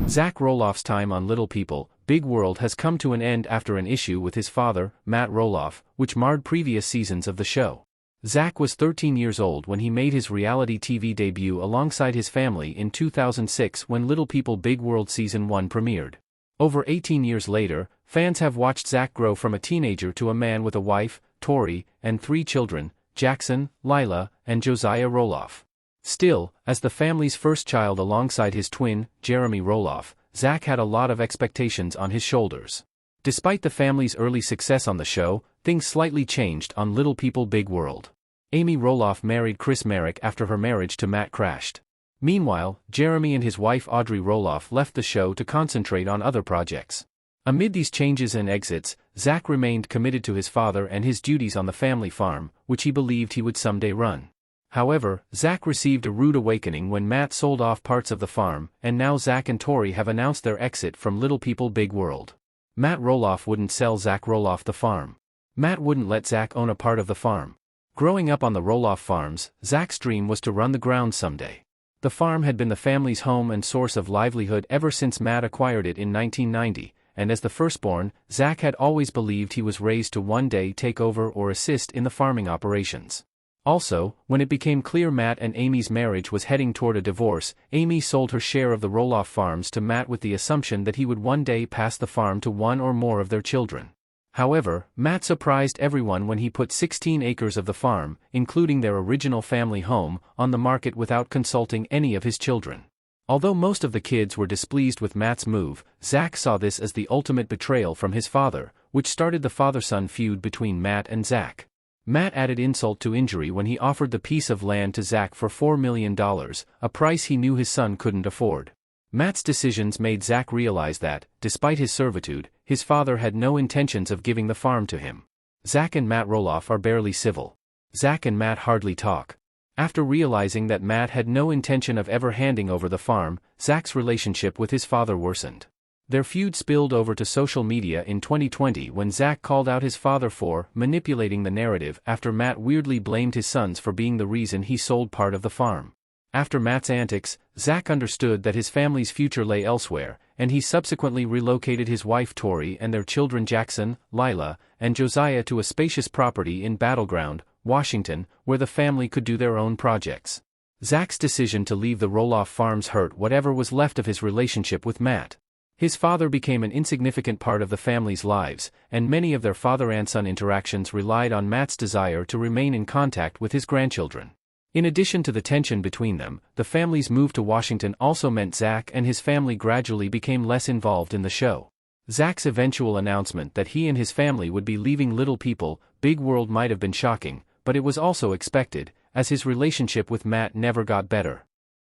Zach Roloff's time on Little People, Big World has come to an end after an issue with his father, Matt Roloff, which marred previous seasons of the show. Zach was 13 years old when he made his reality TV debut alongside his family in 2006 when Little People Big World Season 1 premiered. Over 18 years later, fans have watched Zach grow from a teenager to a man with a wife, Tori, and 3 children, Jackson, Lila, and Josiah Roloff. Still, as the family's first child alongside his twin, Jeremy Roloff, Zach had a lot of expectations on his shoulders. Despite the family's early success on the show, things slightly changed on Little People Big World. Amy Roloff married Chris Merrick after her marriage to Matt crashed. Meanwhile, Jeremy and his wife Audrey Roloff left the show to concentrate on other projects. Amid these changes and exits, Zach remained committed to his father and his duties on the family farm, which he believed he would someday run. However, Zach received a rude awakening when Matt sold off parts of the farm, and now Zach and Tori have announced their exit from Little People Big World. Matt Roloff wouldn't sell Zach Roloff the farm. Matt wouldn't let Zach own a part of the farm. Growing up on the Roloff farms, Zach's dream was to run the grounds someday. The farm had been the family's home and source of livelihood ever since Matt acquired it in 1990, and as the firstborn, Zach had always believed he was raised to one day take over or assist in the farming operations. Also, when it became clear Matt and Amy's marriage was heading toward a divorce, Amy sold her share of the Roloff farms to Matt with the assumption that he would one day pass the farm to one or more of their children. However, Matt surprised everyone when he put 16 acres of the farm, including their original family home, on the market without consulting any of his children. Although most of the kids were displeased with Matt's move, Zach saw this as the ultimate betrayal from his father, which started the father-son feud between Matt and Zach. Matt added insult to injury when he offered the piece of land to Zach for $4 million, a price he knew his son couldn't afford. Matt's decisions made Zach realize that, despite his servitude, his father had no intentions of giving the farm to him. Zach and Matt Roloff are barely civil. Zach and Matt hardly talk. After realizing that Matt had no intention of ever handing over the farm, Zach's relationship with his father worsened. Their feud spilled over to social media in 2020 when Zach called out his father for manipulating the narrative after Matt weirdly blamed his sons for being the reason he sold part of the farm. After Matt's antics, Zach understood that his family's future lay elsewhere, and he subsequently relocated his wife Tori and their children Jackson, Lila, and Josiah to a spacious property in Battleground, Washington, where the family could do their own projects. Zach's decision to leave the Roloff farms hurt whatever was left of his relationship with Matt. His father became an insignificant part of the family's lives, and many of their father and son interactions relied on Matt's desire to remain in contact with his grandchildren. In addition to the tension between them, the family's move to Washington also meant Zach and his family gradually became less involved in the show. Zach's eventual announcement that he and his family would be leaving Little People Big World might have been shocking, but it was also expected, as his relationship with Matt never got better.